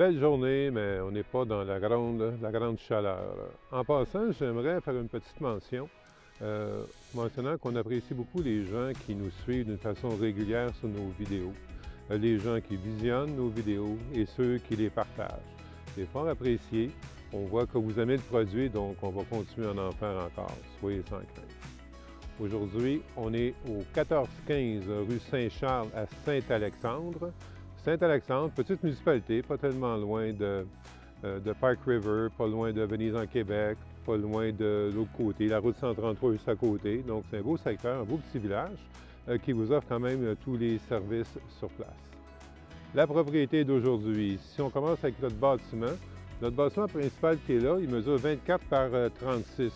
belle journée, mais on n'est pas dans la grande chaleur. En passant, j'aimerais faire une petite mention, mentionnant qu'on apprécie beaucoup les gens qui nous suivent d'une façon régulière sur nos vidéos, les gens qui visionnent nos vidéos et ceux qui les partagent. C'est fort apprécié. On voit que vous aimez le produit, donc on va continuer à en faire encore. Soyez sans crainte. Aujourd'hui, on est au 1415 rue Saint-Charles à Saint-Alexandre. Saint-Alexandre, petite municipalité, pas tellement loin de Park River, pas loin de Venise en Québec, pas loin de l'autre côté. La route 133 est juste à côté. Donc, c'est un beau secteur, un beau petit village qui vous offre quand même tous les services sur place. La propriété d'aujourd'hui, si on commence avec notre bâtiment principal qui est là, il mesure 24 par 36.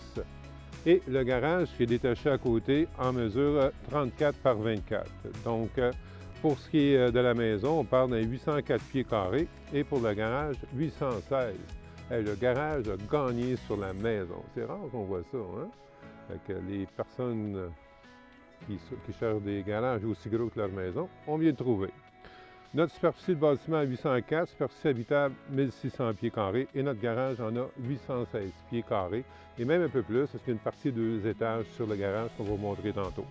Et le garage qui est détaché à côté en mesure 34 par 24. Donc, pour ce qui est de la maison, on parle d'un 804 pieds carrés et pour le garage, 816. Le garage a gagné sur la maison. C'est rare qu'on voit ça, hein? Fait que les personnes qui cherchent des garages aussi gros que leur maison, on vient de trouver. Notre superficie de bâtiment à 804, superficie habitable 1600 pieds carrés et notre garage en a 816 pieds carrés et même un peu plus parce qu'il y a une partie de 2 étages sur le garage qu'on va vous montrer tantôt.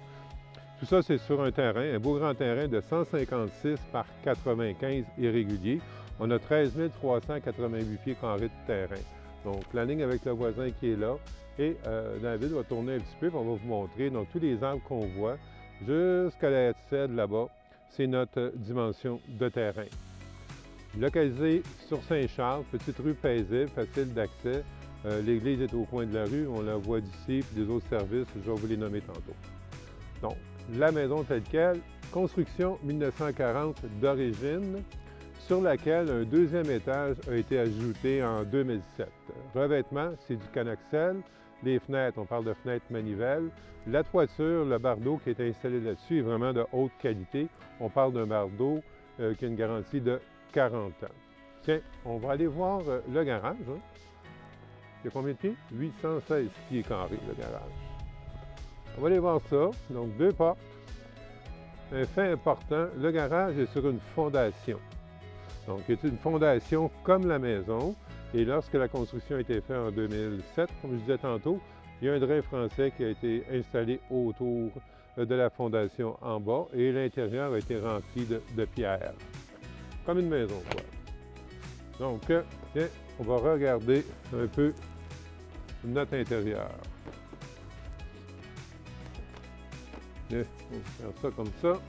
Tout ça, c'est sur un terrain, un beau grand terrain de 156 par 95 irrégulier. On a 13 388 pieds carrés de terrain. Donc, la ligne avec le voisin qui est là. Et David va tourner un petit peu, on va vous montrer. Donc, tous les arbres qu'on voit jusqu'à la cèdre là-bas, c'est notre dimension de terrain. Localisé sur Saint-Charles, petite rue paisible, facile d'accès. L'église est au coin de la rue, on la voit d'ici, puis des autres services, je vais vous les nommer tantôt. Donc, la maison telle quelle, construction 1940 d'origine, sur laquelle un deuxième étage a été ajouté en 2007. Revêtement, c'est du Canoxel. Les fenêtres, on parle de fenêtres manivelles. La toiture, le bardeau qui est installé là-dessus est vraiment de haute qualité. On parle d'un bardeau qui a une garantie de 40 ans. Tiens, on va aller voir le garage. Hein? Il y a combien de pieds? 816 pieds carrés, le garage. On va aller voir ça. Donc, 2 portes. Un fait important, le garage est sur une fondation. Donc, c'est une fondation comme la maison. Et lorsque la construction a été faite en 2007, comme je disais tantôt, il y a un drain français qui a été installé autour de la fondation en bas et l'intérieur a été rempli de pierre. Comme une maison, quoi. Donc, tiens, on va regarder un peu notre intérieur. On va faire ça comme ça.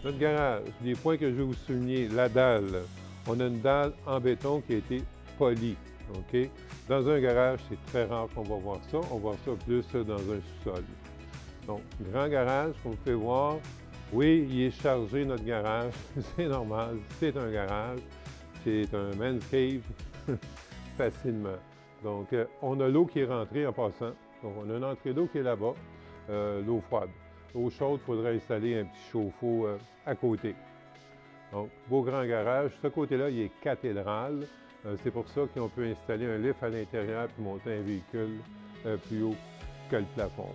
Notre garage, les points que je vais vous souligner, la dalle. On a une dalle en béton qui a été polie. OK? Dans un garage, c'est très rare qu'on va voir ça. On va voir ça plus dans un sous-sol. Donc, grand garage, comme vous pouvez voir. Oui, il est chargé, notre garage. C'est normal. C'est un garage. C'est un man's cave facilement. Donc, on a l'eau qui est rentrée en passant. Donc, on a une entrée d'eau qui est là-bas. L'eau froide. L'eau chaude, il faudrait installer un petit chauffe-eau à côté. Donc, beau grand garage. Ce côté-là, il est cathédrale. C'est pour ça qu'on peut installer un lift à l'intérieur et monter un véhicule plus haut que le plafond.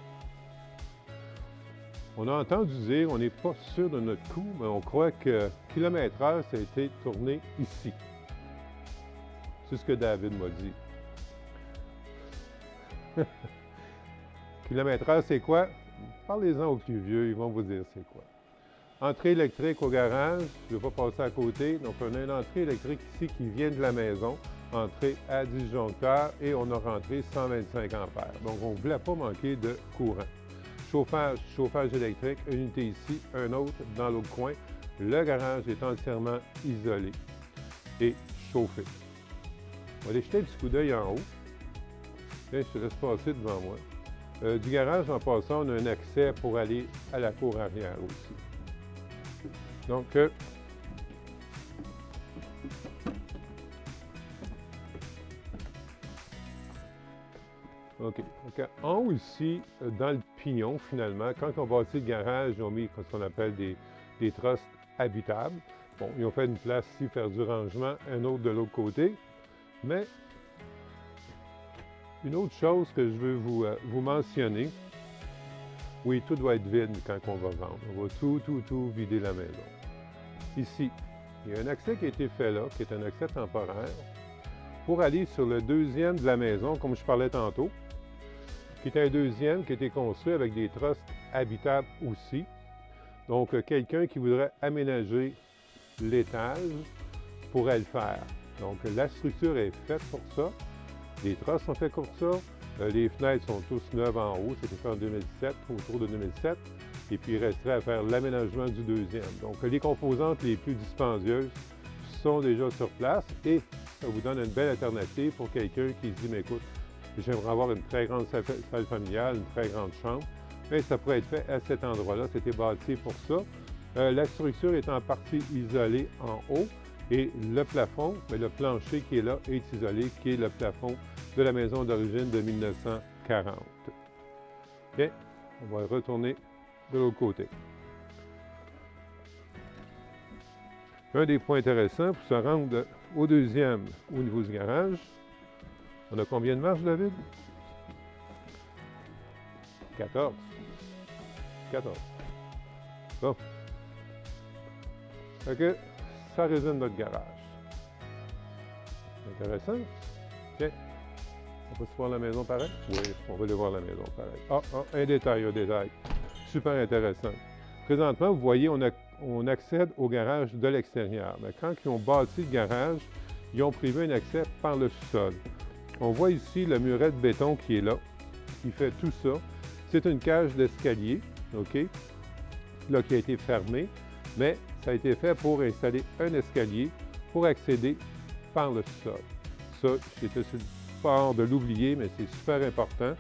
On a entendu dire, on n'est pas sûr de notre coût, mais on croit que kilomètre-heure, ça a été tourné ici. C'est ce que David m'a dit. Kilomètre-heure, c'est quoi? Parlez-en aux plus vieux, ils vont vous dire c'est quoi. Entrée électrique au garage, je ne vais pas passer à côté. Donc, on a une entrée électrique ici qui vient de la maison, entrée à disjoncteur et on a rentré 125 ampères. Donc, on ne voulait pas manquer de courant. Chauffage électrique, une unité ici, un autre dans l'autre coin. Le garage est entièrement isolé et chauffé. On va aller jeter un petit coup d'œil en haut. Tiens, je te laisse passer devant moi. Du garage, en passant, on a un accès pour aller à la cour arrière aussi. Donc, OK. Donc, en haut ici, dans le pignon, finalement, quand on bâtit le garage, ils ont mis ce qu'on appelle des trosses habitables. Bon, ils ont fait une place ici, faire du rangement, un autre de l'autre côté. Mais, une autre chose que je veux vous mentionner, oui, tout doit être vide quand on va vendre. On va tout vider la maison. Ici, il y a un accès qui a été fait là, qui est un accès temporaire, pour aller sur le deuxième de la maison, comme je parlais tantôt, qui est un deuxième qui a été construit avec des trosses habitables aussi. Donc, quelqu'un qui voudrait aménager l'étage pourrait le faire. Donc, la structure est faite pour ça. Les trosses sont faites pour ça. Les fenêtres sont tous neuves en haut. C'était fait en 2007, autour de 2007. Et puis, il resterait à faire l'aménagement du deuxième. Donc, les composantes les plus dispendieuses sont déjà sur place et ça vous donne une belle alternative pour quelqu'un qui se dit, mais écoute, j'aimerais avoir une très grande salle familiale, une très grande chambre. Bien, ça pourrait être fait à cet endroit-là. C'était bâti pour ça. La structure est en partie isolée en haut et le plafond, bien, le plancher qui est là est isolé, qui est le plafond de la maison d'origine de 1940. Bien, on va retourner de l'autre côté. Un des points intéressants pour se rendre au deuxième au niveau du garage, on a combien de marches, David? 14. 14. Bon. Fait que ça résume notre garage. Intéressant. Tiens, on peut se voir la maison pareil? Oui, on va aller voir la maison pareil. Un détail. Super intéressant. Présentement, vous voyez, on accède au garage de l'extérieur. Mais quand ils ont bâti le garage, ils ont prévu un accès par le sous-sol. On voit ici le muret de béton qui est là, qui fait tout ça. C'est une cage d'escalier, OK, là qui a été fermée, mais ça a été fait pour installer un escalier pour accéder par le sous-sol. Ça, j'étais sur le bord de l'oublier, mais c'est super important.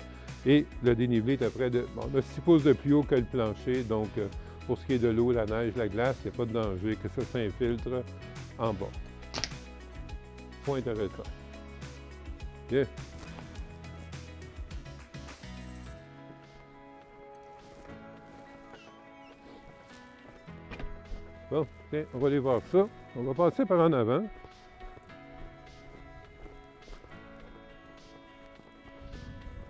Et le dénivelé est à près de... Bon, on a 6 pouces de plus haut que le plancher, donc pour ce qui est de l'eau, la neige, la glace, il n'y a pas de danger que ça s'infiltre en bas. Point intéressant. Bien. Bon, tiens, on va aller voir ça. On va passer par en avant.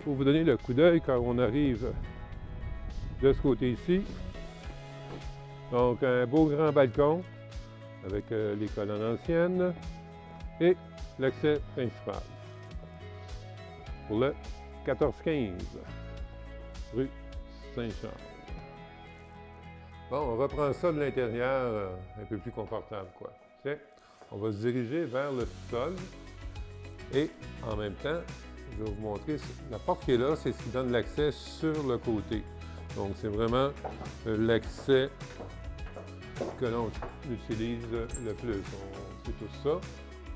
Pour vous donner le coup d'œil quand on arrive de ce côté ici. Donc, un beau grand balcon avec les colonnes anciennes et l'accès principal pour le 1415 rue Saint-Charles. Bon, on reprend ça de l'intérieur un peu plus confortable, quoi. Tiens, on va se diriger vers le sous-sol et en même temps, je vais vous montrer, la porte qui est là, c'est ce qui donne l'accès sur le côté. Donc, c'est vraiment l'accès que l'on utilise le plus. C'est tout ça.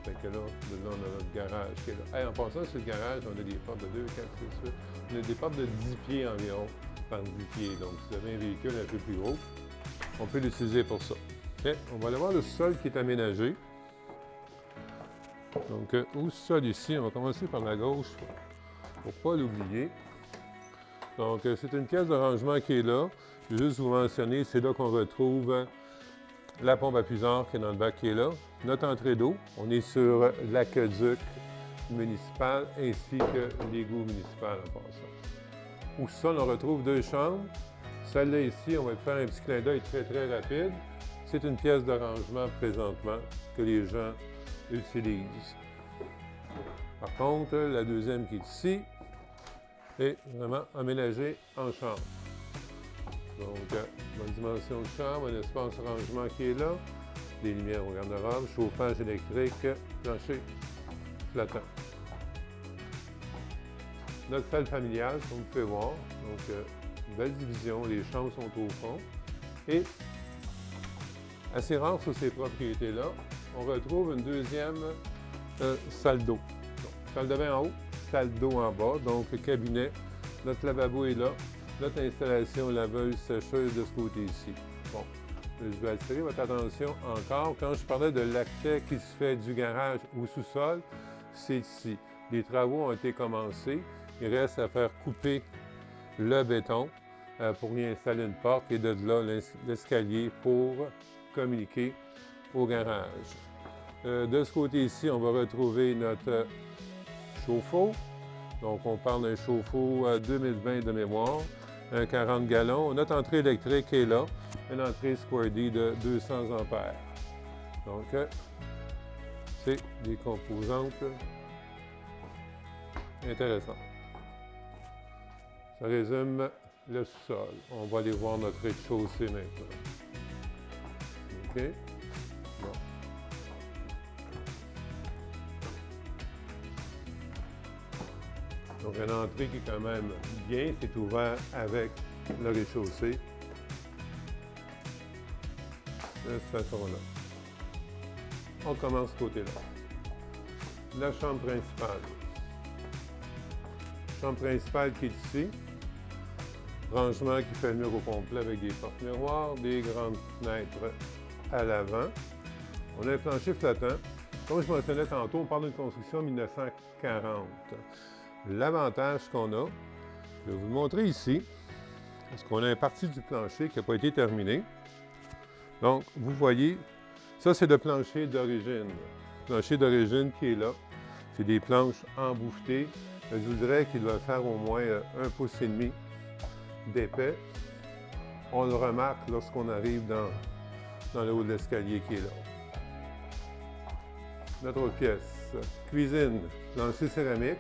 Fait que là, on a notre garage qui est là. Hey, en passant sur le garage, on a des portes de 2, 4, 6, 8. On a des portes de 10 pieds environ par 10 pieds. Donc, si vous avez un véhicule un peu plus gros, on peut l'utiliser pour ça. Okay. On va aller voir le sol qui est aménagé. Donc, au sol ici, on va commencer par la gauche pour ne pas l'oublier. Donc, c'est une caisse de rangement qui est là. Je vais juste vous mentionner, c'est là qu'on retrouve la pompe à puisard qui est dans le bac qui est là. Notre entrée d'eau, on est sur l'aqueduc municipal ainsi que l'égout municipal en passant. Au sol, on retrouve 2 chambres. Celle-là ici, on va faire un petit clin d'œil très rapide. C'est une pièce de rangement présentement que les gens utilisent. Par contre, la deuxième qui est ici est vraiment aménagée en chambre. Donc, bonne dimension de chambre, un espace rangement qui est là, des lumières au garde-robe, chauffage électrique, plancher flottant. Notre salle familiale, comme vous pouvez voir, donc une belle division, les chambres sont au fond. Et assez rare sur ces propriétés-là, on retrouve une deuxième salle d'eau. Salle de bain en haut, salle d'eau en bas, donc cabinet. Notre lavabo est là. Notre installation laveuse-sécheuse de ce côté-ci. Bon, je vais attirer votre attention encore. Quand je parlais de l'accès qui se fait du garage au sous-sol, c'est ici. Les travaux ont été commencés. Il reste à faire couper le béton pour y installer une porte et de là l'escalier pour communiquer au garage. De ce côté-ci, on va retrouver notre chauffe-eau. Donc, on parle d'un chauffe-eau 2020 de mémoire, un 40 gallons. Notre entrée électrique est là, une entrée Square D de 200 ampères. Donc, c'est des composantes intéressantes. Ça résume le sous-sol. On va aller voir notre rez-de-chaussée maintenant. OK? Bon. Donc, une entrée qui est quand même bien. C'est ouvert avec le rez-de-chaussée. De cette façon-là. On commence ce côté-là. La chambre principale. Chambre principale qui est ici. Rangement qui fait le mur au complet avec des portes miroirs, des grandes fenêtres à l'avant. On a un plancher flottant. Comme je mentionnais tantôt, on parle d'une construction 1940. L'avantage qu'on a, je vais vous le montrer ici, parce qu'on a une partie du plancher qui n'a pas été terminée. Donc, vous voyez, ça c'est le plancher d'origine. Le plancher d'origine qui est là. C'est des planches embouffetées. Je vous dirais qu'il va faire au moins 1,5 pouce d'épais. On le remarque lorsqu'on arrive dans le haut de l'escalier qui est là. Notre autre pièce, cuisine, plancher céramique,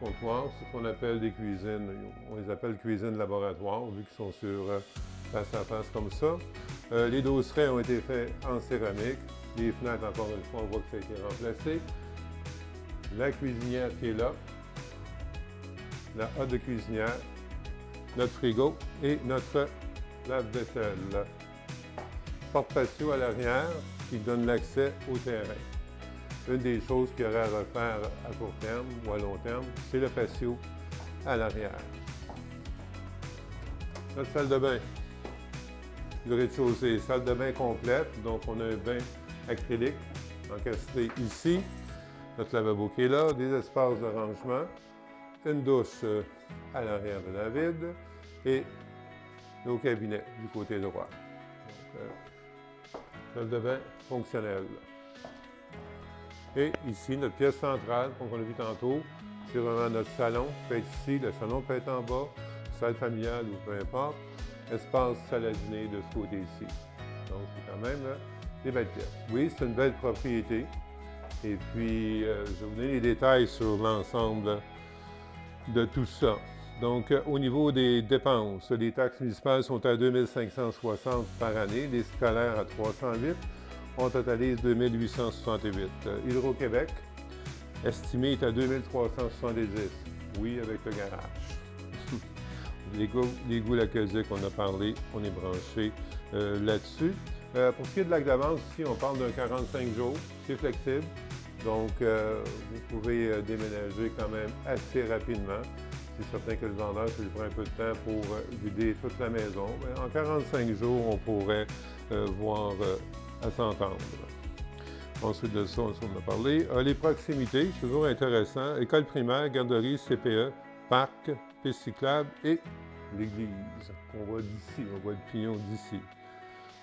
comptoir, c'est ce qu'on appelle des cuisines. On les appelle cuisines laboratoire, vu qu'ils sont sur face à face comme ça. Les dosseraits ont été faits en céramique. Les fenêtres, encore une fois, on voit que ça a été remplacé. La cuisinière qui est là. La hotte de cuisinière. Notre frigo et notre lave-vaisselle. Porte-patio à l'arrière qui donne l'accès au terrain. Une des choses qu'il y aurait à refaire à court terme ou à long terme, c'est le patio à l'arrière. Notre salle de bain. Le rez-de-chaussée, salle de bain complète, donc on a un bain acrylique encastré ici. Notre lavabo qui est là, des espaces de rangement, une douche à l'arrière de la vide et nos cabinets du côté droit. Donc, salle de bain fonctionnelle. Et ici, notre pièce centrale, comme on a vu tantôt, c'est vraiment notre salon. Peut être ici, le salon peut être en bas, salle familiale ou peu importe. Espace salle à dîner de ce côté-ci. Donc, c'est quand même des belles pièces. Oui, c'est une belle propriété. Et puis, je vais vous donner les détails sur l'ensemble de tout ça. Donc, au niveau des dépenses, les taxes municipales sont à 2 560 par année, les scolaires à 308. On totalise 2 868. Hydro-Québec, estimé, est à 2 370. Oui, avec le garage. L'égout Lacazic, on a parlé, on est branché là-dessus. Pour ce qui est de l'acte d'avance, ici, on parle d'un 45 jours. C'est flexible. Donc, vous pouvez déménager quand même assez rapidement. C'est certain que le vendeur, ça lui prend un peu de temps pour vider toute la maison. Mais en 45 jours, on pourrait voir à s'entendre. Ensuite de ça, on en a parlé. Les proximités, c'est toujours intéressant. École primaire, garderie, CPE, parc, piste cyclable et l'église qu'on voit d'ici. On voit le pignon d'ici.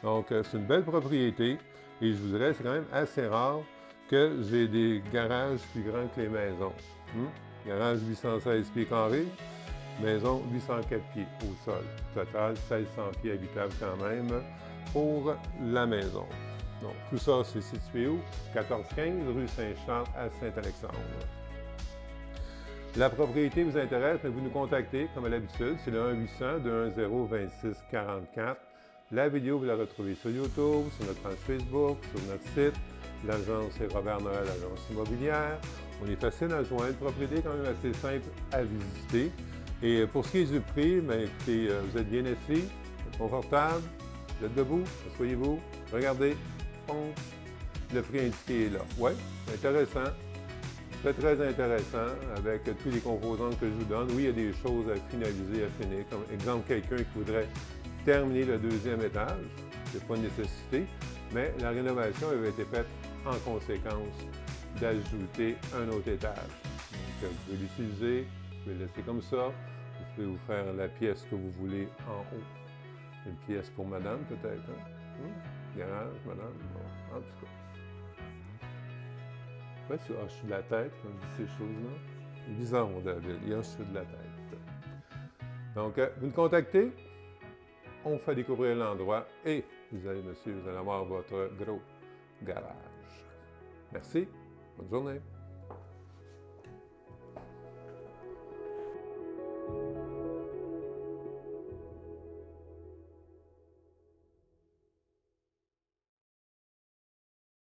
Donc, c'est une belle propriété. Et je vous dirais, c'est quand même assez rare que j'ai des garages plus grands que les maisons. Garage 816 pieds carrés, maison 804 pieds au sol. Total, 1600 pieds habitables quand même pour la maison. Donc, tout ça, c'est situé où? 1415 rue Saint-Charles à Saint-Alexandre. La propriété vous intéresse, mais vous nous contactez comme à l'habitude. C'est le 1-800-210-2644. La vidéo, vous la retrouvez sur YouTube, sur notre page Facebook, sur notre site. L'agence est Robert Noël, agence immobilière. On est facile à joindre. Propriété quand même assez simple à visiter. Et pour ce qui est du prix, bien, écoutez, vous êtes bien assis, confortable, vous êtes debout, asseyez-vous, regardez, le prix indiqué est là. Oui, intéressant. Très, très intéressant avec tous les composants que je vous donne. Oui, il y a des choses à finaliser, à finir. Comme exemple, quelqu'un qui voudrait terminer le deuxième étage. C'est pas une nécessité, mais la rénovation avait été faite en conséquence d'ajouter un autre étage. Donc, vous pouvez l'utiliser, vous pouvez le laisser comme ça, vous pouvez vous faire la pièce que vous voulez en haut. Une pièce pour madame, peut-être. Hein? Garage, madame, bon, en tout cas. Pourquoi tu hoches de la tête quand on dit ces choses-là? C'est bizarre, mon David, il hoche de la tête. Donc, vous nous contactez. on vous fait découvrir l'endroit et vous allez, monsieur, vous allez avoir votre gros garage. Merci, bonne journée.